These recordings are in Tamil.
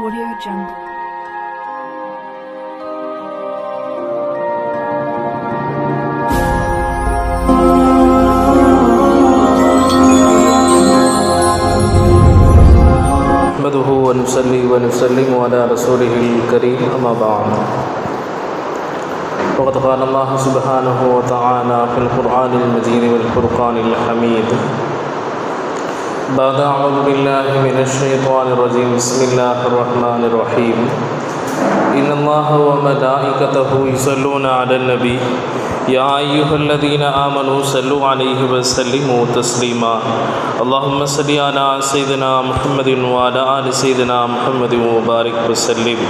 Audio Jungle. نحمده ونصلي ونسلم على رسوله الكريم أما بعد وقد قال الله سبحانه وتعالى في القرآن المجيد والفرقان الحميد بعد أعوذ بالله من الشيطان الرجيم بسم الله الرحمن الرحيم إن الله وملائكته يصلون على النبي يا أيها الذين آمنوا صلوا عليه وسلموا تسليما اللهم صل على سيدنا محمد وعلى آل سيدنا محمد وبارك وسلم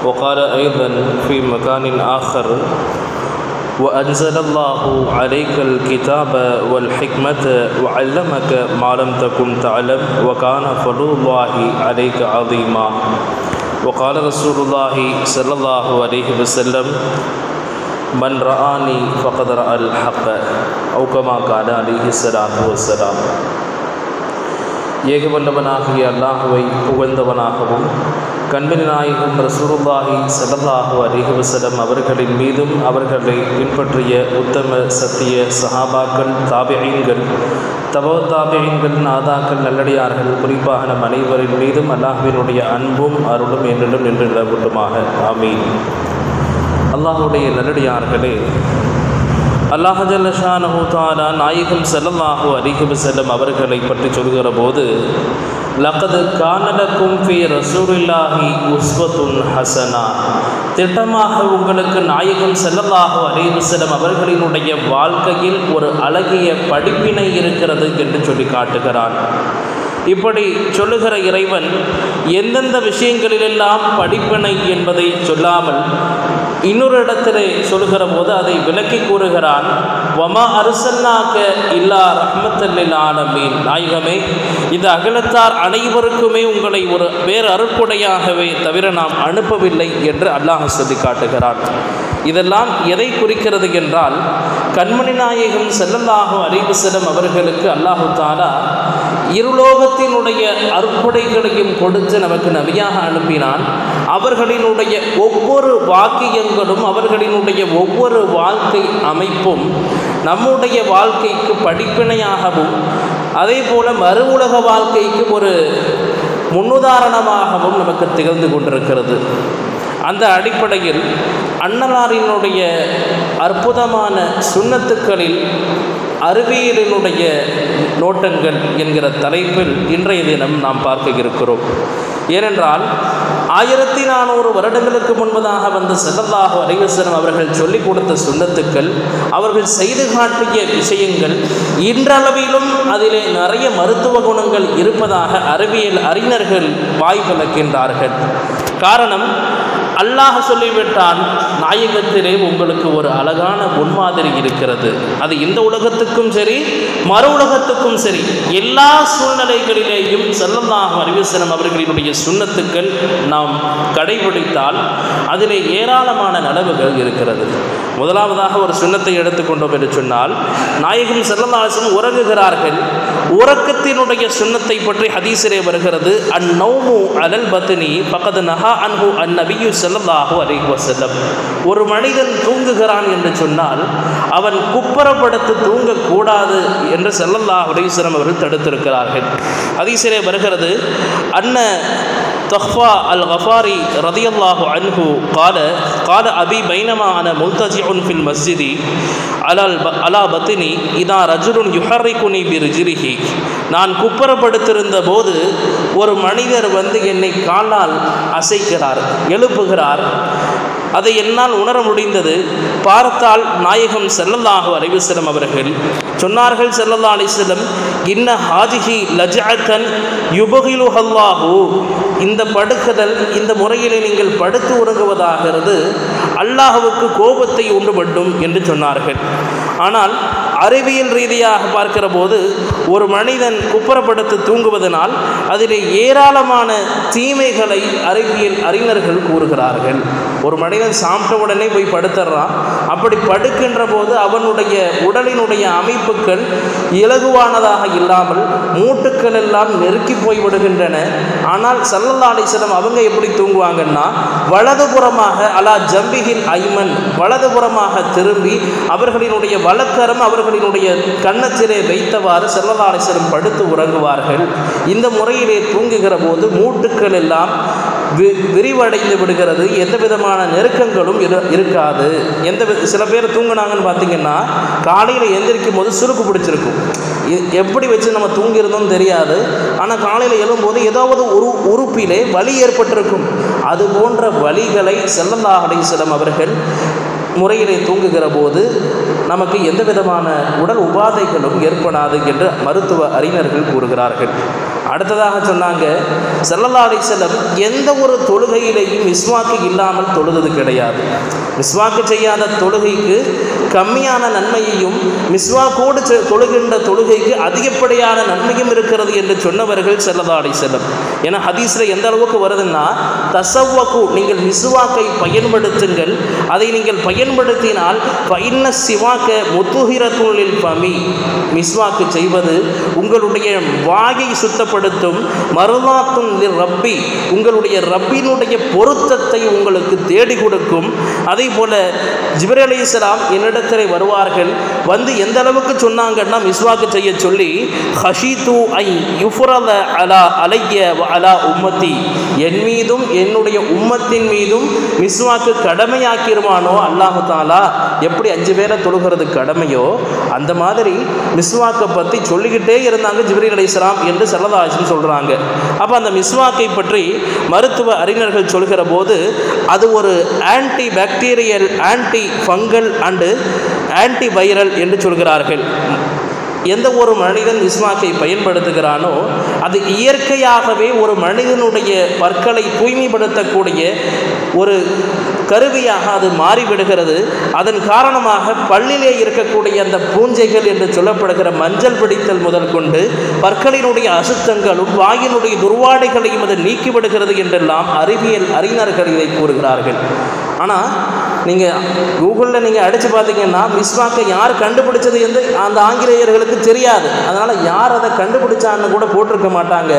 وقال أيضا في مكان آخر وأنزل الله عليك الكتاب والحكمة وعلمك ما لم تكن تعلم وكان فضل الله عليك عظيما وقال رسول الله صلى الله عليه وسلم من رآني فقد رأى الحق أو كما قال عليه الصلاة والسلام ஏகவல்லவனாகிய அல்லாஹுவை புகழ்ந்தவனாகவும் கண்மணி நாயகம் ரசூலுல்லாஹி ஸல்லல்லாஹு அலைஹி வஸல்லம் அவர்களின் மீதும் அவர்களை பின்பற்றிய உத்தம சத்திய சஹாபாக்கள் தாபிஈன்கள் தாபிஈன்கள் நாதாக்கள் நல்லடியார்கள் குறிப்பாக நம் அனைவரின் மீதும் அல்லாஹ்வினுடைய அன்பும் அருளும் என்றும் நின்று நிலவட்டுமாக ஆமீன். அல்லாஹுடைய நல்லடியார்களே, அல்லாஹ் ஜல்ல ஷானஹு தஆலா நாயகம் ஸல்லல்லாஹு அலைஹி வஸல்லம் அவர்களை பற்றி சொல்கிற போது லகத் கான லக்கும் ஃபீ ரசூலில்லாஹி உஸ்வத்துன் ஹஸனா, திட்டமாக உங்களுக்கு நாயகம் ஸல்லல்லாஹு அலைஹி வஸல்லம் அவர்களினுடைய வாழ்க்கையில் ஒரு அழகிய படிப்பினை இருக்கிறது என்று சொல்லி காட்டுகிறான். இப்படி சொல்லுகிற இறைவன் எந்தெந்த விஷயங்களிலெல்லாம் படிப்பினை என்பதை சொல்லாமல் இன்னொரு இடத்திலே சொல்லுகிற போது அதை விளக்கி கூறுகிறான். வமா அர்சல்னாக இல்லா ரஹ்மத்தல் லில் ஆலமீன், நாயகமே இந்த அகிலத்தார் அனைவருக்குமே உங்களை ஒரு வேறு அருட்கொடையாகவே தவிர நாம் அனுப்பவில்லை என்று அல்லாஹ் சொல்லி காட்டுகிறான். இதெல்லாம் எதை குறிக்கிறது என்றால், கண்மணி நாயகம் ஸல்லல்லாஹு அலைஹி வஸல்லம் அவர்களுக்கு அல்லாஹு தஆலா இருலோகத்தினுடைய அருட்கொடைகளையும் கொடுத்து நமக்கு நபியாக அனுப்பினான். அவர்களினுடைய ஒவ்வொரு வாக்கியங்களும் அவர்களினுடைய ஒவ்வொரு வாழ்க்கை அமைப்பும் நம்முடைய வாழ்க்கைக்கு படிப்பினையாகவும் அதே போல மறு உலக வாழ்க்கைக்கு ஒரு முன்னுதாரணமாகவும் நமக்கு திகழ்ந்து கொண்டிருக்கிறது. அந்த அடிப்படையில் அன்னலாரினுடைய அற்புதமான சுன்னத்துக்களில் அறிவியலினுடைய நோட்டங்கள் என்கிற தலைப்பில் இன்றைய தினம் நாம் பார்க்க இருக்கிறோம். ஏனென்றால் 1400 வருடங்களுக்கு முன்பதாக வந்த ஸல்லல்லாஹு அலைஹி வஸல்லம் அவர்கள் சொல்லிக் கொடுத்த சுன்னத்துக்கள், அவர்கள் செய்து காட்டிய விஷயங்கள் இன்றளவிலும் அதிலே நிறைய மருத்துவ குணங்கள் இருப்பதாக அறிவியல் அறிஞர்கள் வாய்ப்பிழக்கின்றார்கள். காரணம், அல்லாஹ் சொல்லிவிட்டான், நாயகத்திலே உங்களுக்கு ஒரு அழகான முன்மாதிரி இருக்கிறது. அது இந்த உலகத்துக்கும் சரி மறு உலகத்துக்கும் சரி எல்லா சூழ்நிலைகளிலேயும் ஸல்லல்லாஹு அலைஹி வஸல்லம் அவர்களினுடைய சுன்னத்துக்கள் நாம் கடைபிடித்தால் அதிலே ஏராளமான நலவுகள் இருக்கிறது. முதலாவதாக ஒரு சுன்னத்தை எடுத்துக்கொண்டோம் என்று சொன்னால், நாயகம் ஸல்லல்லாஹு அலைஹி வஸல்லம் உறங்குகிறார்கள். உறக்கத்தினுடைய சுன்னத்தை பற்றி ஹதீஸிலே வருகிறது, அந்நௌமு அலல் பத்னி ஃபகத் நஹா அன்ஹு அந்நபியு ஸல்லல்லாஹு அலைஹி வஸல்லம். ஒரு மனிதன் தூங்குகிறான் என்று சொன்னால் அவன் குப்புறப்படுத்து தூங்கக்கூடாது என்று ஸல்லல்லாஹு அலைஹி வஸல்லம் அவர்கள் தடுத்திருக்கிறார்கள். ஹதீஸிலே வருகிறது, அன்ன தஹ்ஃபா அல் கஃபாரி ரதியல்லாஹு அன்ஹு قال أبي بينما أنا ملتجئ في المسجد على بطني إذا رجل يحركني برجله, நான் குப்புறப்படுத்திருந்த போது ஒரு மனிதர் வந்து என்னை காலால் அசைக்கிறார், எழுப்புகிறார். அதை என்னால் உணர முடிந்தது. பார்த்தால் நாயகம் ஸல்லல்லாஹு அலைஹி வஸல்லம் அவர்கள் சொன்னார்கள், ஸல்லல்லாஹு அலைஹி வஸல்லம், இன்ன ஹாஜிஹி லஜஅத்தன் யுபகிலுஹல்லாஹு, இந்த படுக்குதல், இந்த முறையிலே நீங்கள் படுத்து உறங்குவதாகிறது அல்லாஹ்வுக்கு கோபத்தை உண்டுபடும் என்று சொன்னார்கள். ஆனால் அறிவியல் ரீதியாக பார்க்கிற போது ஒரு மனிதன் குப்புறப்படுத்தி தூங்குவதனால் அதிலே ஏராளமான தீமைகளை அறிவியல் அறிஞர்கள் கூறுகிறார்கள். ஒரு மனிதன் சாப்பிட்ட உடனே போய் படுத்துறான். அப்படி படுக்கின்ற போது அவனுடைய உடலினுடைய அமைப்புகள் இலகுவானதாக இல்லாமல் மூட்டுக்கள் எல்லாம் நெருக்கி போய் விடுகின்றன. ஆனால் ஸல்லல்லாஹு அலைஹி வஸல்லம் அவங்க எப்படி தூங்குவாங்கன்னா, வலதுபுறமாக அலா ஜம்பிஹில் ஐமன், வலதுபுறமாக திரும்பி அவர்களினுடைய வலக்கரம் அவர்களினுடைய கன்னத்திலே வைத்தவாறு ஸல்லல்லாஹு அலைஹி வஸல்லம் படுத்து உறங்குவார்கள். இந்த முறையிலே தூங்குகிற போது மூட்டுக்கள் எல்லாம் விரிவடைந்து விடுகிறது, எந்த விதமான நெருக்கங்களும் இருக்காது. சில பேர் தூங்கினாங்கன்னு பார்த்தீங்கன்னா காலையில் எந்திரிக்கும் போது சுருக்கு பிடிச்சிருக்கும். எப்படி வச்சு நம்ம தூங்கியிருந்தோம் தெரியாது. ஆனால் காலையில் எழும்போது ஏதாவது ஒரு உறுப்பிலே வலி ஏற்பட்டிருக்கும். அது போன்ற வலிகளை ஸல்லல்லாஹு அலைஹி வஸல்லம் அவர்கள் முறையிலே தூங்குகிற போது நமக்கு எந்த விதமான உடல் உபாதைகளும் ஏற்படாது என்று மருத்துவ அறிஞர்கள் கூறுகிறார்கள். அடுத்ததாக சொன்னாங்க, ஸல்லல்லாஹு அலைஹி வஸல்லம் எந்த ஒரு தொழுகையிலேயும் மிஸ்வாக்கு இல்லாமல் தொழுது கிடையாது. மிஸ்வாக்கு செய்யாத தொழுகைக்கு கம்மியான நன்மையையும் மிஸ்வாக்கோடு தொழுகின்ற தொழுகைக்கு அதிகப்படியான நன்மையும் இருக்கிறது என்று சொன்னவர்கள் ஸல்லல்லாஹு அலைஹி வஸல்லம். ஏன்னா ஹதீஸில் எந்த அளவுக்கு வருதுன்னா, தஸவ்வகு, நீங்கள் மிஸ்வாக்கை பயன்படுத்துங்கள், அதை நீங்கள் பயன்படுத்தினால் ஃபஇன்ன சிவாக்க முத்துஹிரத்துன் லில் ஃபமி, மிஸ்வாக்கு செய்வது உங்களுடைய வாயை சுத்தப்படுத்தும், மர்லாத்துன் லிர் ரப்பி, உங்களுடைய ரப்பினுடைய பொருத்தத்தை உங்களுக்கு தேடி கொடுக்கும். அதே போல ஜிப்ரீல் அலைஹிஸ்ஸலாம் என்னிடத்திலே வருவார்கள், வந்து எந்த அளவுக்கு சொன்னாங்கன்னா மிஸ்வாக்கு செய்ய சொல்லி, ஹஷீது ஐ யுஃப்ரத அலா அலைய வ அலா உம்மத்தி, என் மீதும் என்னுடைய உம்மத்தின் மீதும் மிஸ்வாக்கு கடமையாக்கிருவானோ அல்லாஹு தாலா, எப்படி 5 பேரை தொழுகிறது கடமையோ அந்த மாதிரி மிஸ்வாக்கை பற்றி சொல்லிக்கிட்டே இருந்தாங்க ஜிப்ரீல் அலைஹிஸ்ஸலாம் என்று ஸல்லல்லாஹு அலைஹி வஸல்லம் சொல்கிறாங்க. அப்போ அந்த மிஸ்வாக்கை பற்றி மருத்துவ அறிஞர்கள் சொல்கிற போது அது ஒரு anti bacterial, anti fungal and anti viral என்று சொல்கிறார்கள். எந்த ஒரு மனிதன் மிஸ்வாக்கை பயன்படுத்துகிறானோ அது இயற்கையாகவே ஒரு மனிதனுடைய பற்களை தூய்மைப்படுத்தக்கூடிய ஒரு கருவியாக அது மாறிவிடுகிறது. அதன் காரணமாக பல்லிலே இருக்கக்கூடிய அந்த பூஞ்சைகள் என்று சொல்லப்படுகிற மஞ்சள் பிடித்தல் முதல் கொண்டு பற்களினுடைய அசுத்தங்களும் வாயினுடைய துர்வாடைகளையும் அது நீக்கிவிடுகிறது என்றெல்லாம் அறிவியல் அறிஞர்கள் இதை கூறுகிறார்கள். ஆனால் நீங்கள் கூகுளில் நீங்கள் அடித்து பார்த்தீங்கன்னா மிஸ்வாக்கை யார் கண்டுபிடிச்சது என்று அந்த ஆங்கிலேயர்களுக்கு தெரியாது. அதனால் யார் அதை கண்டுபிடிச்சான்னு கூட போட்டிருக்க மாட்டாங்க.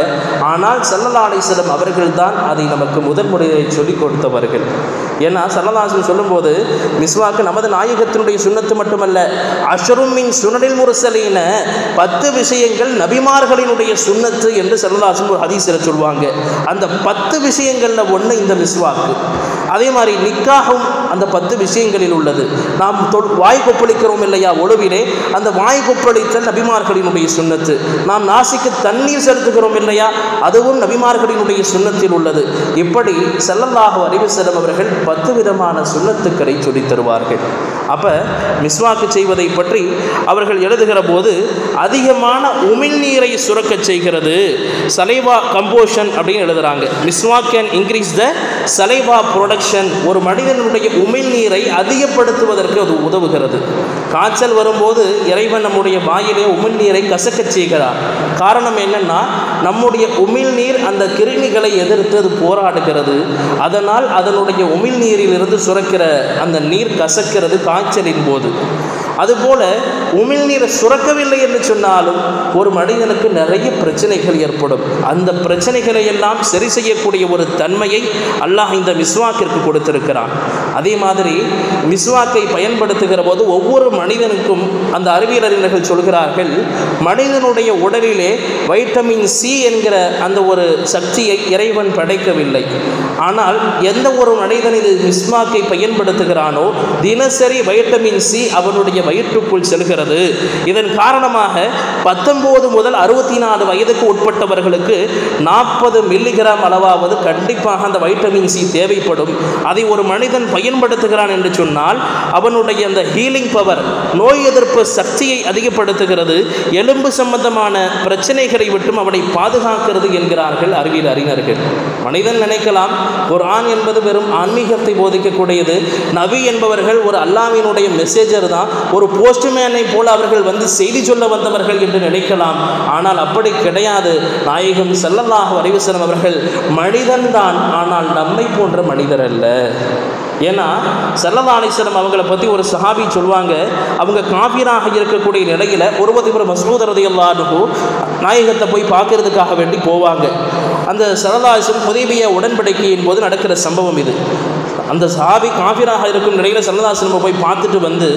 ஆனால் ஸல்லல்லாஹு அலைஹி வஸல்லம் அவர்கள் தான் அதை நமக்கு முதல் முறையை சொல்லிக் கொடுத்தவர்கள். ஏன்னா ஸல்லல்லாஹு அலைஹி வஸல்லம் சொல்லும்போது மிஸ்வாக்கு நமது நாயகத்தினுடைய சுன்னத்து மட்டுமல்ல, அஷ்ரும் மின் சுனனில் முர்சலீன, 10 விஷயங்கள் நபிமார்களினுடைய சுன்னத்து என்று ஸல்லல்லாஹு அலைஹி வஸல்லம் ஹதீஸில் சொல்லுவாங்க. அந்த 10 விஷயங்களில் ஒன்று இந்த மிஸ்வாக்கு. அதே மாதிரி நிக்காகும் அந்த 10 விஷயங்களில் உள்ளது. நாம் வாய் கொப்பளிக்கிறோம் இல்லையா ஒழுவிலே, அந்த வாய் கொப்பளித்தல் நபிமார்களினுடைய சுன்னத்து. நாம் நாசிக்கு தண்ணீர் செலுத்துகிறோம் இல்லையா, அதுவும் நபிமார்களினுடைய சுன்னத்தில் உள்ளது. இப்படி ஸல்லல்லாஹு அலைஹி வஸல்லம் அவர்கள் 10 விதமான சுன்னத்துக்களை சொல்லித் தருவார்கள். அப்போ மிஸ்வாக்கு செய்வதை பற்றி அவர்கள் எழுதுகிற போது அதிகமான உமிழ்நீரை சுரக்க செய்கிறது, சலைவா கம்போஷன் அப்படின்னு எழுதுகிறாங்க. மிஸ்வாக் can increase the saliva production, ஒரு மனிதனுடைய உமிழ்நீரை அதிகப்படுத்துவதற்கு அது உதவுகிறது. காய்ச்சல் வரும்போது இறைவன் நம்முடைய வாயிலே உமிழ்நீரை கசக்கச் செய்கிறார். காரணம் என்னன்னா, நம்முடைய உமிழ்நீர் அந்த கிருமிகளை எதிர்த்து அது போராடுகிறது. அதனால் அதனுடைய உமிழ்நீரிலிருந்து சுரக்கிற அந்த நீர் கசக்கிறது காய்ச்சலின் போது. அதுபோல உமிழ்நீரை சுரக்கவில்லை என்று சொன்னாலும் ஒரு மனிதனுக்கு நிறைய பிரச்சனைகள் ஏற்படும். அந்த பிரச்சனைகளை எல்லாம் சரி செய்யக்கூடிய ஒரு தன்மையை அல்லாஹ் இந்த மிஸ்வாக்கிற்கு கொடுத்திருக்கிறான். அதே மாதிரி மிஸ்வாக்கை பயன்படுத்துகிற போது ஒவ்வொரு மனிதனுக்கும் அந்த அறிவியல் அறிஞர்கள் சொல்கிறார்கள், மனிதனுடைய உடலிலே வைட்டமின் சி என்கிற அந்த ஒரு சக்தியை இறைவன் படைக்கவில்லை. ஆனால் எந்த ஒரு மனிதன் இது மிஸ்வாக்கை பயன்படுத்துகிறானோ தினசரி வைட்டமின் சி அவனுடைய வயிற்றுக்குள் செல்கிறது. இதன் காரணமாக 19 முதல் 64 வயதுக்கு உட்பட்டவர்களுக்கு 40 மில்லிகிராம் அளவாவது கண்டிப்பாக அந்த வைட்டமின் சி தேவைப்படும். அதை ஒரு மனிதன் பயன்படுத்துகிறான் என்று சொன்னால் அவனுடைய அந்த ஹீலிங் பவர், நோய் எதிர்ப்பு சக்தியை அதிகப்படுத்துகிறது, எலும்பு சம்பந்தமான பிரச்சனைகளை விட்டும் அவனை பாதுகாக்கிறது என்கிறார்கள் அறிவியல் அறிஞர்கள். மனிதன் நினைக்கலாம் குர்ஆன் என்பது வெறும் ஆன்மீகத்தை போதிக்கக்கூடியது, நபி என்பவர்கள் ஒரு அல்லாஹ்வினுடைய மெசேஜர் தான், ஒரு போஸ்ட்மேனை போல அவர்கள் வந்து செய்தி சொல்ல வந்தவர்கள் என்று நினைக்கலாம். ஆனால் அப்படி கிடையாது. நாயகம் ஸல்லல்லாஹு அலைஹி வஸல்லம் அவர்கள் மனிதன்தான், ஆனால் நம்மை போன்ற மனிதர் அல்ல. ஏன்னா ஸல்லல்லாஹு அலைஹி வஸல்லம் அவங்கள பற்றி ஒரு சஹாபி சொல்லுவாங்க, அவங்க காஃபிராக இருக்கக்கூடிய நிலையில் ஒரு மஸ்ஊத் ரலியல்லாஹு அன்ஹு நாயகத்தை போய் பார்க்கறதுக்காக வேண்டி போவாங்க. அந்த ஸல்லல்லாஹு அலைஹி வஸல்லம் ஹுதைபியா உடன்படிக்கையின் போது நடக்கிற சம்பவம் இது. அந்த சஹாபி காஃபிராக இருக்கும் நிலையில் ஸல்லல்லாஹு அலைஹி வஸல்லம் போய் பார்த்துட்டு வந்து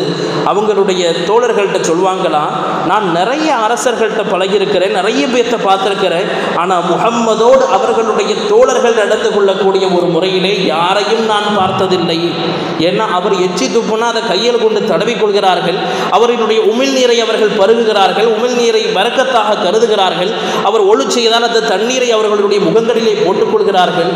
அவங்களுடைய தோழர்கள்ட்ட சொல்லுவாங்களாம், நான் நிறைய அரசர்கள்ட்ட பழகியிருக்கிறேன், நிறைய பேர்த்த பார்த்துருக்கிறேன், ஆனால் முஹம்மதோடு அவர்களுடைய தோழர்கள் நடந்து கொள்ளக்கூடிய ஒரு முறையிலே யாரையும் நான் பார்த்ததில்லை. ஏன்னா அவர் எச்சி துப்புனா அதை கையில் கொண்டு தடவி கொள்கிறார்கள், அவர்களுடைய உமிழ்நீரை அவர்கள் பருகுகிறார்கள், உமிழ்நீரை வரக்கத்தாக கருதுகிறார்கள், அவர் ஒழு செய்தால் அந்த தண்ணீரை அவர்களுடைய முகங்களிலே போட்டுக்கொள்கிறார்கள்.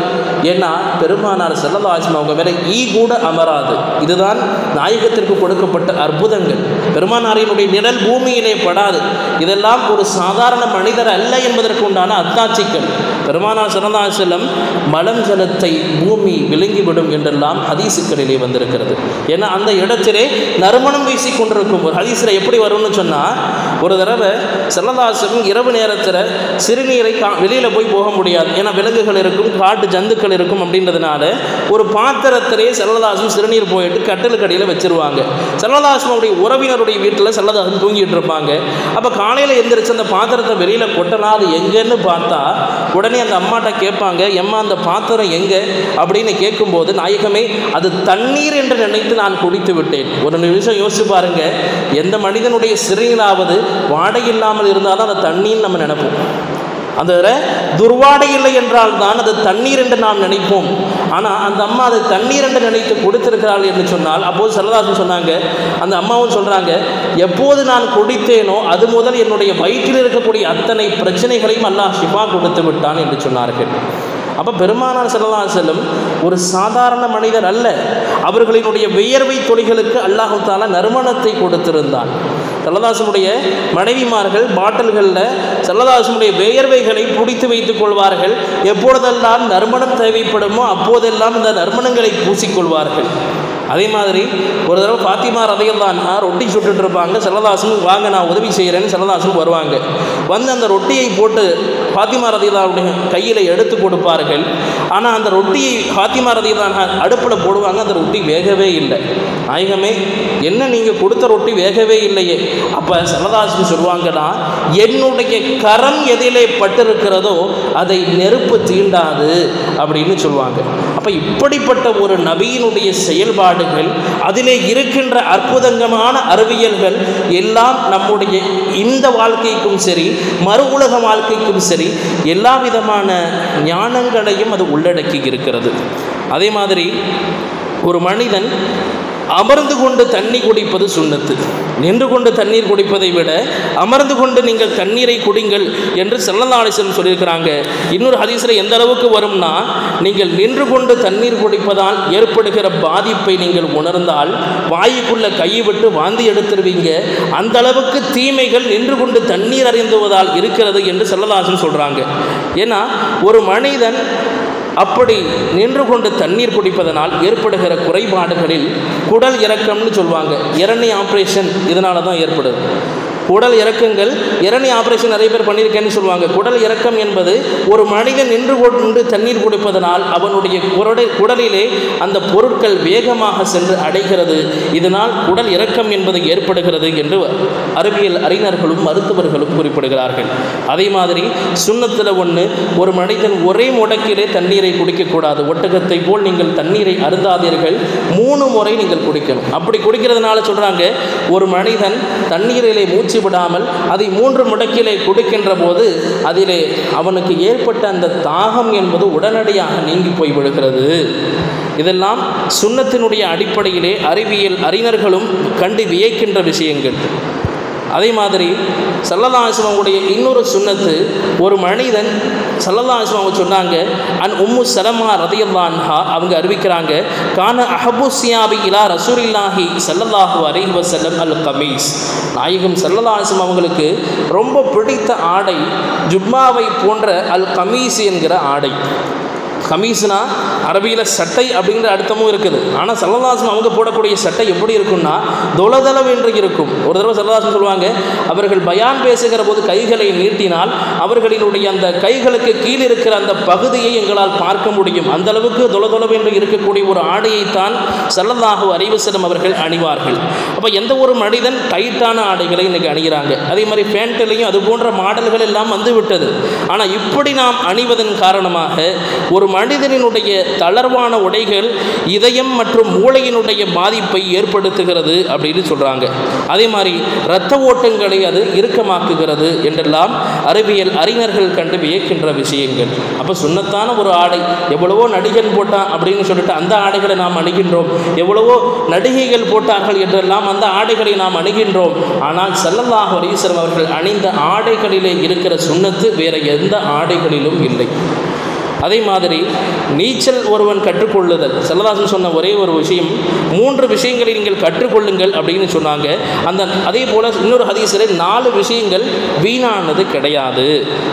ஏன்னா பெருமானார் ஸல்லல்லாஹு அலைஹி வஸல்லம் அவங்க மேலே ஈ கூட அமராது. இதுதான் நாயகத்திற்கு கொடுக்கப்பட்ட அற்புதங்கள். பெருமானாரினுடைய நிழல் பூமியிலே படாது. இதெல்லாம் ஒரு சாதாரண மனிதர் அல்ல என்பதற்கு உண்டான அத்தாட்சிகள். பெருமானார் ஸல்லல்லாஹு அலைஹி வஸல்லம் மலம் ஜலத்தை பூமி விழுங்கிவிடும் என்றெல்லாம் ஹதீஸுக்களிலே வந்திருக்கிறது. ஏன்னா அந்த இடத்திலே நறுமணம் வீசி கொண்டிருக்கும். ஒரு ஹதீஸில் எப்படி வரும்னு சொன்னால், ஒரு தடவை ஸல்லல்லாஹு அலைஹி வஸல்லம் இரவு நேரத்தில் சிறுநீரை வெளியில் போக முடியாது, ஏன்னா விலங்குகள் இருக்கும், காட்டு ஜந்துக்கள் இருக்கும். அப்படின்றதுனால ஒரு பாத்திரத்திலே ஸல்லல்லாஹு அலைஹி வஸல்லம் சிறுநீர் போயிட்டு கட்டிலுக்கு அடியில் வச்சிருவாங்க. ஸல்லல்லாஹு அலைஹி வஸல்லம் உறவினருடைய வீட்டில் ஸல்லல்லாஹு அலைஹி வஸல்லம் தூங்கிட்டு இருப்பாங்க. அப்போ காலையில் எந்திரிச்சு அந்த பாத்திரத்தை வெளியில் கொட்டலாம், அது எங்கன்னு பார்த்தா உடனே அந்த அம்மாட்ட கேட்பாங்க, எம்மா அந்த பாத்திரம் எங்கே அப்படின்னு கேட்கும்போது, நாயகமே அது தண்ணீர் என்று நினைத்து நான் குடித்து விட்டேன். ஒரு நிமிஷம் யோசிச்சு பாருங்க, எந்த மனிதனுடைய சிறுநீராவது வாடை இல்லாமல் இருந்தால் தான் அந்த தண்ணீர்னு நம்ம நினைப்போம். அந்த துர்வாடை இல்லை என்றால் தான் அது தண்ணீர் என்று நாம் நினைப்போம். ஆனால் அந்த அம்மா அதை தண்ணீர் என்று நினைத்து கொடுத்திருக்கிறாள் என்று சொன்னால், அப்போது ஸல்லல்லாஹு அலைஹி வஸல்லம் சொன்னாங்க, அந்த அம்மாவும் சொல்கிறாங்க, எப்போது நான் குடித்தேனோ அது முதல் என்னுடைய வயிற்றில் இருக்கக்கூடிய அத்தனை பிரச்சனைகளையும் அல்லாஹ் ஷிஃபா கொடுத்து விட்டான் என்று சொன்னார்கள். அப்போ பெருமானார் ஸல்லல்லாஹு அலைஹி வஸல்லம் ஒரு சாதாரண மனிதர் அல்ல. அவர்களினுடைய வியர்வை துளிகளுக்கு அல்லாஹ் தஆலா நறுமணத்தை கொடுத்திருந்தான். ஸல்லல்லாஹு அலைஹி வஸல்லம் மனைவிமார்கள் பாட்டில்களில் ஸல்லல்லாஹு அலைஹி வஸல்லம் வியர்வைகளை பிடித்து வைத்துக் கொள்வார்கள். எப்பொழுதெல்லாம் நறுமணம் தேவைப்படுமோ அப்போதெல்லாம் இந்த நறுமணங்களை பூசிக்கொள்வார்கள். அதே மாதிரி ஒரு தடவை ஃபாத்திமா ரலியல்லாஹு அன்ஹா ரொட்டி சுட்டுட்டு இருப்பாங்க. ஸல்லல்லாஹு அலைஹி வஸல்லம் வாங்க நான் உதவி செய்கிறேன்னு ஸல்லல்லாஹு அலைஹி வஸல்லம் வருவாங்க. வந்து அந்த ரொட்டியை போட்டு ஃபாத்திமா ரலியல்லாஹு அன்ஹா கையில் எடுத்து கொடுப்பார்கள். ஆனால் அந்த ரொட்டியை ஃபாத்திமா ரலியல்லாஹு அன்ஹா அடுப்பில் போடுவாங்க, அந்த ரொட்டி வேகவே இல்லை. நாயகமே, என்ன நீங்கள் கொடுத்த ரொட்டி வேகவே இல்லையே? அப்போ ஸல்லல்லாஹு அலைஹி வஸல்லம் சொல்லுவாங்கன்னா, என்னுடைய கரம் எதிலே பட்டிருக்கிறதோ அதை நெருப்பு தீண்டாது அப்படின்னு சொல்லுவாங்க. அப்போ இப்படிப்பட்ட ஒரு நபியினுடைய செயல்பாடுகள், அதிலே இருக்கின்ற அற்புதங்கமான அறிவியல்கள் எல்லாம் நம்முடைய இந்த வாழ்க்கைக்கும் சரி மறு உலக வாழ்க்கைக்கும் சரி எல்லா விதமான ஞானங்களையும் அது உள்ளடக்கி இருக்கிறது. அதே மாதிரி ஒரு மனிதன் அமர்ந்து கொண்டு தண்ணி குடிப்பது சுன்னத்து. நின்று கொண்டு தண்ணீர் குடிப்பதை விட அமர்ந்து கொண்டு நீங்கள் தண்ணீரை குடிங்கள் என்று ஸல்லல்லாஹு அலைஹி வஸல்லம் சொல்லியிருக்கிறாங்க. இன்னொரு ஹதீஸில் எந்த அளவுக்கு வரும்னா, நீங்கள் நின்று கொண்டு தண்ணீர் குடிப்பதால் ஏற்படுகிற பாதிப்பை நீங்கள் உணர்ந்தால் வாய்க்குள்ளே கையை விட்டு வாந்தி எடுத்துருவீங்க. அந்த அளவுக்கு தீமைகள் நின்று கொண்டு தண்ணீர் அறிந்துவதால் இருக்கிறது என்று ஸல்லல்லாஹு அலைஹி வஸல்லம் சொல்கிறாங்க. ஏன்னா ஒரு மனிதன் அப்படி நின்று கொண்டு தண்ணீர் குடிப்பதனால் ஏற்படுகிற குறைபாடுகளில் குடல் இறக்கம்னு சொல்லுவாங்க. இரணை ஆப்ரேஷன் இதனால தான் ஏற்படுது. குடல் இறக்கங்கள், இரணை ஆப்ரேஷன் நிறைய பேர் பண்ணியிருக்கேன்னு சொல்லுவாங்க. குடல் இறக்கம் என்பது ஒரு மனிதன் நின்று கொண்டு தண்ணீர் குடிப்பதனால் அவனுடைய குடலிலே அந்த பொருட்கள் வேகமாக சென்று அடைகிறது. இதனால் குடல் இறக்கம் என்பது ஏற்படுகிறது என்று அறிவியல் அறிஞர்களும் மருத்துவர்களும் குறிப்பிடுகிறார்கள். அதே மாதிரி சுன்னத்தில் ஒன்று, ஒரு மனிதன் ஒரே முடக்கிலே தண்ணீரை குடிக்கக்கூடாது. ஒட்டகத்தை போல் நீங்கள் தண்ணீரை அருந்தாதீர்கள், 3 முறை நீங்கள் குடிக்கணும். அப்படி குடிக்கிறதுனால சொல்கிறாங்க, ஒரு மனிதன் தண்ணீரிலே மூச்சு விடாமல் அதை 3 முடக்கிலே குடிக்கின்ற போது அதிலே அவனுக்கு ஏற்பட்ட அந்த தாகம் என்பது உடனடியாக நீங்கி போய் விடுகிறது. இதெல்லாம் சுன்னத்தினுடைய அடிப்படையிலே அறிவியல் அறிஞர்களும் கண்டு வியக்கின்ற விஷயங்கள். அதே மாதிரி ஸல்லல்லாஹு அலைஹி வஸல்லம் இன்னொரு சுன்னத்து, ஒரு மனிதன் ஸல்லல்லாஹு அலைஹி வஸல்லம் சொன்னாங்க, உம்மு சலமா ரலியல்லாஹு அன்ஹா அவங்க அறிவிக்கிறாங்க, கான அஹப்பு சியாபி இலா ரசூலில்லாஹி ஸல்லல்லாஹு அலைஹி வஸல்லம் அல் கமீஸ். நாயகம் ஸல்லல்லாஹு அலைஹி வஸல்லம் அவங்களுக்கு ரொம்ப பிடித்த ஆடை ஜும்மாவை போன்ற அல் கமீஸ் என்கிற ஆடை. கமீஸ்னா அரபியில் சட்டை அப்படிங்கிற அர்த்தமும் இருக்குது. ஆனால் ஸல்லல்லாஹு அலைஹி வஸல்லம் அவங்க போடக்கூடிய சட்டை எப்படி இருக்கும்னா தொலதளவென்று இருக்கும். ஒரு தடவை ஸல்லல்லாஹு அலைஹி வஸல்லம் சொல்லுவாங்க, அவர்கள் பயான் பேசுகிற போது கைகளை நீட்டினால் அவர்களினுடைய அந்த கைகளுக்கு கீழ் இருக்கிற அந்த பகுதியை எங்களால் பார்க்க முடியும். அந்த அளவுக்கு தொலதொலவென்று இருக்கக்கூடிய ஒரு ஆடையைத்தான் ஸல்லல்லாஹு அலைஹி வஸல்லம் அவர்கள் அணிவார்கள். அப்போ எந்த ஒரு மனிதன் டைட்டான ஆடைகளை இன்றைக்கி அணிகிறாங்க. அதே மாதிரி பேண்ட்லையும் அது போன்ற மாடல்கள் எல்லாம் வந்து விட்டது. ஆனால் இப்படி நாம் அணிவதன் காரணமாக ஒரு மனிதனினுடைய தளர்வான உடைகள் இதயம் மற்றும் மூளையினுடைய பாதிப்பை ஏற்படுத்துகிறது அப்படின்னு சொல்கிறாங்க. அதே மாதிரி இரத்த ஓட்டங்களை அது இறுக்கமாக்குகிறது என்றெல்லாம் அறிவியல் அறிஞர்கள் கண்டு வியக்கின்ற விஷயங்கள். அப்போ சுன்னத்தான ஒரு ஆடை, எவ்வளவோ நடிகன் போட்டான் அப்படின்னு சொல்லிட்டு அந்த ஆடைகளை நாம் அணிகின்றோம், எவ்வளவோ நடிகைகள் போட்டார்கள் என்றெல்லாம் அந்த ஆடைகளை நாம் அணிகின்றோம். ஆனால் ஸல்லல்லாஹு அலைஹி வஸல்லம் அவர்கள் அணிந்த ஆடைகளிலே இருக்கிற சுன்னத்து வேறு எந்த ஆடைகளிலும் இல்லை. அதே மாதிரி நீச்சல் ஒருவன் கற்றுக்கொள்ளுதல், ஸல்லல்லாஹு அலைஹி வஸல்லம் சொன்ன ஒரே ஒரு விஷயம், 3 விஷயங்களை நீங்கள் கற்றுக்கொள்ளுங்கள் அப்படின்னு சொன்னாங்க. அதே போல் இன்னொரு ஹதீஸில் 4 விஷயங்கள் வீணானது கிடையாது.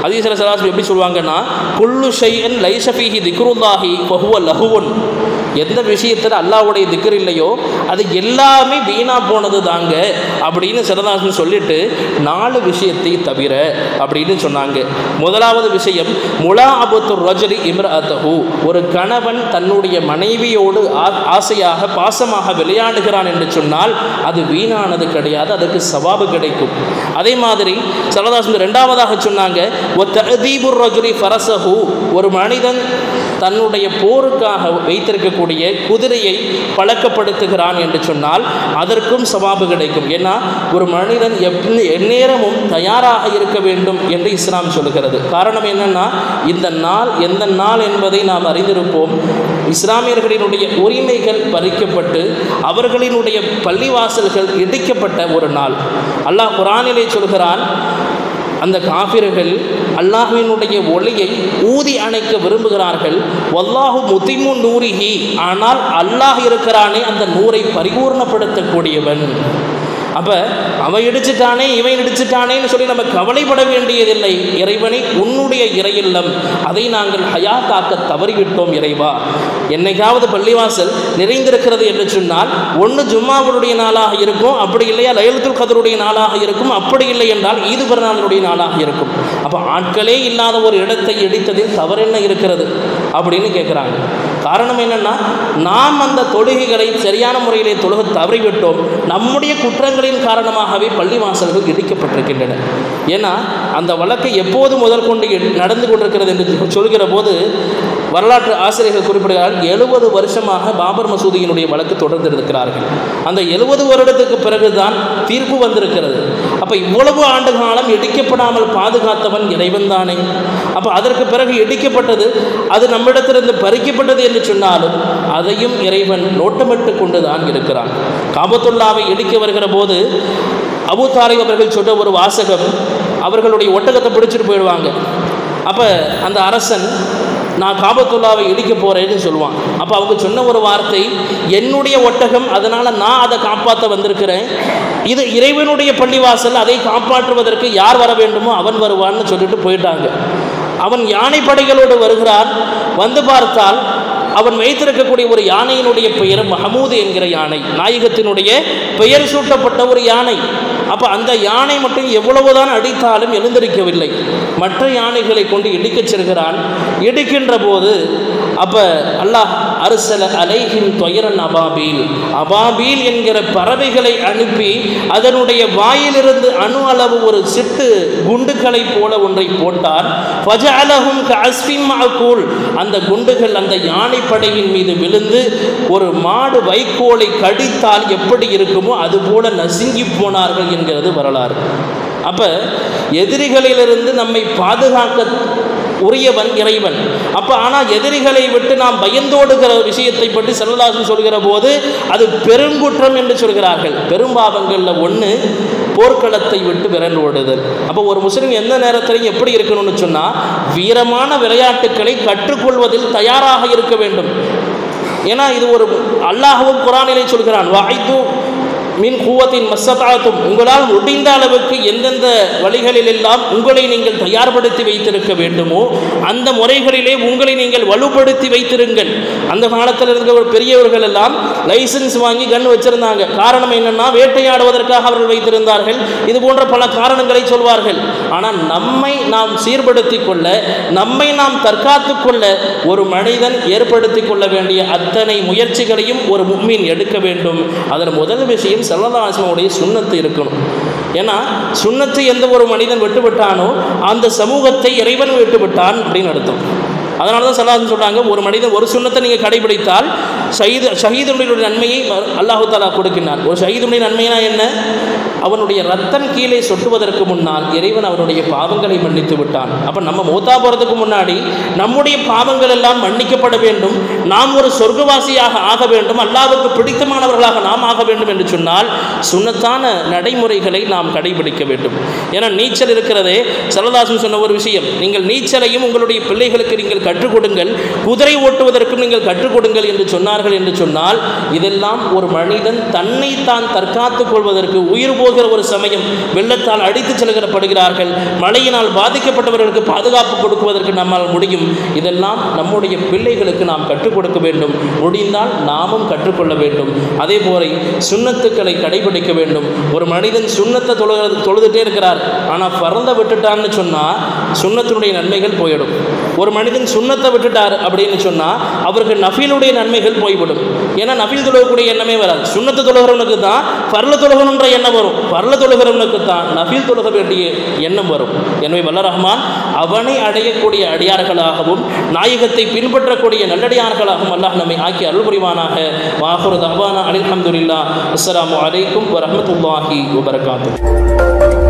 ஹதீஸில் ஸல்லல்லாஹு அலைஹி வஸல்லம் எப்படி சொல்லுவாங்கன்னா, குல்லு ஷைஇன் லைஸ ஃபீஹி திக்ருல்லாஹி ஃபஹுவ லஹுவுன், எந்த விஷயத்தில் அல்லாஹ்வுடைய திக்ர் இல்லையோ அது எல்லாமே வீணாக போனது தாங்க அப்படின்னு ஸல்லல்லாஹு அலைஹி வஸல்லம் சொல்லிட்டு 4 விஷயத்தை தவிர அப்படின்னு சொன்னாங்க. முதலாவது விஷயம், முலாஅபத்துர் ரஜுலி இம்ரஅத்தஹு, ஒரு கணவன் தன்னுடைய மனைவியோடு ஆசையாக பாசமாக விளையாடுகிறான் என்று சொன்னால் அது வீணானது கிடையாது, அதுக்கு சவாபு கிடைக்கும். அதே மாதிரி ஸல்லல்லாஹு அலைஹி வஸல்லம் இரண்டாவதாக சொன்னாங்க, வதஅதீபுர் ரஜுலி ஃபரஸஹு, ஒரு மனிதன் தன்னுடைய போருக்காக வைத்திருக்கக்கூடிய குதிரையை பழக்கப்படுத்துகிறான் என்று சொன்னால் அதற்கும் சவாபு கிடைக்கும். ஏன்னா ஒரு மனிதன் எந்நேரமும் தயாராக இருக்க வேண்டும் என்று இஸ்லாம் சொல்கிறது. காரணம் என்னன்னா, இந்த நாள் எந்த நாள் என்பதை நாம் அறிந்திருப்போம். இஸ்லாமியர்களினுடைய உரிமைகள் பறிக்கப்பட்டு அவர்களினுடைய பள்ளிவாசல்கள் இடிக்கப்பட்ட ஒரு நாள். அல்லாஹ் குர்ஆனிலே சொல்கிறான், அந்த காஃபிர்கள் அல்லாஹ்வினுடைய ஒளியை ஊதி அணைக்க விரும்புகிறார்கள். வல்லாஹு முத்திமு நூரிஹி, ஆனால் அல்லாஹ் இருக்கிறானே அந்த நூரை பரிபூர்ணப்படுத்தக்கூடியவன். அப்போ அவன் இடிச்சிட்டானே இவன் இடிச்சிட்டானேன்னு சொல்லி நம்ம கவலைப்பட வேண்டியதில்லை. இறைவனை உன்னுடைய இறையில்லம், அதை நாங்கள் ஹயாத்தாக்க தவறிவிட்டோம் இறைவா. என்னைக்காவது பள்ளிவாசல் நிறைந்திருக்கிறது என்று சொன்னால் ஒன்று ஜும்மாவுடைய நாளாக இருக்கும், அப்படி இல்லையா லைலத்துல் கத்ருடைய நாளாக இருக்கும், அப்படி இல்லை என்றால் ஈது பெருநாளுடைய நாளாக இருக்கும். அப்போ ஆட்களே இல்லாத ஒரு இடத்தை இடித்ததில் தவறென்ன இருக்கிறது அப்படின்னு கேட்குறாங்க. காரணம் என்னென்னா, நாம் அந்த தொழுகைகளை சரியான முறையிலே தொழுக தவறிவிட்டோம். நம்முடைய குற்றங்களின் காரணமாகவே பள்ளிவாசல்கள் இடிக்கப்பட்டிருக்கின்றன. ஏன்னா அந்த வழக்கை எப்போது முதல் கொண்டு நடந்து கொண்டிருக்கிறது என்று சொல்கிற போது வரலாற்று ஆசிரியர்கள் குறிப்பிடுகிறார்கள், 70 வருஷமாக பாபர் மசூதியினுடைய வழக்கு தொடர்ந்து இருக்கிறார்கள். அந்த 70 வருடத்துக்கு பிறகுதான் தீர்ப்பு வந்திருக்கிறது. அப்போ இவ்வளவு ஆண்டு காலம் இடிக்கப்படாமல் பாதுகாத்தவன் இறைவன் தானே. அப்போ அதற்கு பிறகு இடிக்கப்பட்டது, அது நம்மிடத்திலிருந்து பறிக்கப்பட்டது என்று சொன்னாலும் அதையும் இறைவன் நோட்டமிட்டு கொண்டு தான் இருக்கிறான். காபத்துல்லாவை இடிக்க வருகிற போது அபூ தாலிப் அவர்கள் சொன்ன ஒரு வாசகம், அவர்களுடைய ஒட்டகத்தை பிடிச்சிட்டு போயிடுவாங்க. அப்போ அந்த அரசன், நான் காபத்துல்லாவை இடிக்க போகிறேன்னு சொல்லுவான். அப்போ அவங்க சொன்ன ஒரு வார்த்தை, என்னுடைய ஒட்டகம், அதனால் நான் அதை காப்பாற்ற வந்திருக்கிறேன், இது இறைவனுடைய பள்ளிவாசல், அதை காப்பாற்றுவதற்கு யார் வர வேண்டுமோ அவன் வருவான்னு சொல்லிட்டு போயிட்டாங்க. அவன் யானை படைகளோடு வருகிறான். வந்து பார்த்தால் அவன் வைத்திருக்கக்கூடிய ஒரு யானையினுடைய பெயர் மஹமூது என்கிற யானை, நாயகத்தினுடைய பெயர் சூட்டப்பட்ட ஒரு யானை. அப்போ அந்த யானை மட்டும் எவ்வளவுதான் அடித்தாலும் எழுந்திருக்கவில்லை. மற்ற யானைகளை கொண்டு இடிக்கச் செல்கிறான். இடிக்கின்ற போது அப்போ அல்லாஹ் அர்ஸல அலைஹிம் தொயரன் அபாபீல், அபாபீல் என்கிற பறவைகளை அனுப்பி அதனுடைய வாயிலிருந்து அணு அளவு ஒரு சிட்டு குண்டுகளை போல ஒன்றை போட்டார். ஃபஜஅலஹும் கஅஸ்ஃபின் மஅகூல், அந்த குண்டுகள் அந்த யானை படையின் மீது விழுந்து ஒரு மாடு வைக்கோலை கடித்தால் எப்படி இருக்குமோ அதுபோல நசுங்கி போனார்கள் என்கிறது வரலாறு. அப்போ எதிரிகளிலிருந்து நம்மை பாதுகாக்க உரியவன் இறைவன். அப்போ ஆனால் எதிரிகளை விட்டு நாம் பயந்தோடுகிற விஷயத்தை பற்றி ஸல்லல்லாஹு அலைஹி வஸல்லம் சொல்கிற போது அது பெருங்குற்றம் என்று சொல்கிறார்கள். பெரும்பாவங்களில் ஒன்று போர்க்களத்தை விட்டு விரல் ஓடுதல். அப்போ ஒரு முஸ்லிம் எந்த நேரத்திலையும் எப்படி இருக்கணும்னு சொன்னால், வீரமான விளையாட்டுக்களை கற்றுக்கொள்வதில் தயாராக இருக்க வேண்டும். ஏன்னா இது ஒரு அல்லாஹ்வும் குர்ஆனிலே சொல்கிறான், வஅய்து மின் குவத்தின் மஸ்ஸதாத்தும், உங்களால் முடிந்த அளவுக்கு எந்தெந்த வழிகளில் எல்லாம் உங்களை நீங்கள் தயார்படுத்தி வைத்திருக்க வேண்டுமோ அந்த முறைகளிலே உங்களை நீங்கள் வலுப்படுத்தி வைத்திருங்கள். அந்த காலத்தில் இருந்த ஒரு பெரியவர்கள் எல்லாம் லைசன்ஸ் வாங்கி கன் வச்சிருந்தாங்க. காரணம் என்னன்னா, வேட்டையாடுவதற்காக அவர்கள் வைத்திருந்தார்கள். இது போன்ற பல காரணங்களை சொல்வார்கள். ஆனால் நம்மை நாம் சீர்படுத்தி கொள்ள, நம்மை நாம் தற்காத்து கொள்ள ஒரு மனிதன் ஏற்படுத்தி கொள்ள வேண்டிய அத்தனை முயற்சிகளையும் ஒரு முஃமின் எடுக்க வேண்டும். அதில் முதல் விஷயம் ஸல்லல்லாஹு அலைஹி வஸல்லம் உடைய சுன்னத்து இருக்கணும். ஏன்னா சுன்னத்தை எந்த ஒரு மனிதன் விட்டுவிட்டானோ அந்த சமூகத்தை இறைவன் விட்டுவிட்டான் அப்படின்னு அர்த்தம். அதனால தான் ஸல்லல்லாஹு சொல்கிறாங்க, ஒரு மனிதன் ஒரு சுன்னத்தை நீங்கள் கடைபிடித்தால் ஷஹீதுடைய நன்மையை அல்லாஹு தஆலா கொடுக்கின்றான். ஒரு ஷஹீதுடைய நன்மைனா என்ன? அவனுடைய ரத்தம் கீழே சொட்டுவதற்கு முன்னால் இறைவன் அவருடைய பாவங்களை மன்னித்து விட்டான். அப்போ நம்ம மௌத்தா போகிறதுக்கு முன்னாடி நம்முடைய பாவங்கள் எல்லாம் மன்னிக்கப்பட வேண்டும், நாம் ஒரு சொர்க்கவாசியாக ஆக வேண்டும், அல்லாஹ்வுக்கு பிடித்தமானவர்களாக நாம் ஆக வேண்டும் என்று சொன்னால் சுன்னத்தான நடைமுறைகளை நாம் கடைபிடிக்க வேண்டும். ஏன்னா நீச்சல் இருக்கிறதே, ஸல்லல்லாஹு அலைஹி சொன்ன ஒரு விஷயம், நீங்கள் நீச்சலையும் உங்களுடைய பிள்ளைகளுக்கு நீங்கள் கற்றுக் கொடுங்கள், குதிரை ஓட்டுவதற்கும் நீங்கள் கற்றுக் கொடுங்கள் என்று சொன்னார்கள். என்று சொன்னால் இதெல்லாம் ஒரு மனிதன் தன்னை தான் தற்காத்துக் கொள்வதற்கு, உயிர் போகிற ஒரு சமயம் வெள்ளத்தால் அடித்து செல்கிறப்படுகிறார்கள், மழையினால் பாதிக்கப்பட்டவர்களுக்கு பாதுகாப்பு கொடுக்குவதற்கு நம்மால் முடியும். இதெல்லாம் நம்முடைய பிள்ளைகளுக்கு நாம் கற்றுக் கொடுக்க வேண்டும். முடிந்தால் நாமும் கற்றுக்கொள்ள வேண்டும். அதே போல சுன்னத்துக்களை கடைபிடிக்க வேண்டும். ஒரு மனிதன் சுன்னத்தை தொழுதுட்டே இருக்கிறார், ஆனால் ஃபர்லை விட்டுட்டான்னு சொன்னால் சுன்னத்தினுடைய நன்மைகள் போயிடும். ஒரு மனிதன் சுன்னத்தை விட்டுட்டார் அப்படின்னு சொன்னால் அவருக்கு நஃபிலுடைய நன்மைகள் போய்விடும். ஏன்னா நஃபில் தொழுகக்கூடிய எண்ணமே வராது. சுன்னத்தை தொழுகிறவனுக்கு தான் ஃபர்லை தொழுகணுன்ற எண்ணம் வரும், ஃபர்லை தொழுகிறவனுக்கு தான் நஃபில் தொழுக வேண்டிய எண்ணம் வரும். எனவே வல்ல ரஹ்மான் அவனை அடையக்கூடிய அடியார்களாகவும் நாயகத்தை பின்பற்றக்கூடிய நல்லடியார்களாகவும் அல்லாஹ் நம்மை ஆக்கி அருள் புரிவானாக. வாஹிரு தஅவானா அல்ஹம்துலில்லாஹ். அஸ்ஸலாமு அலைக்கும் வரஹ்மத்துல்லாஹி வபரகாத்துஹு.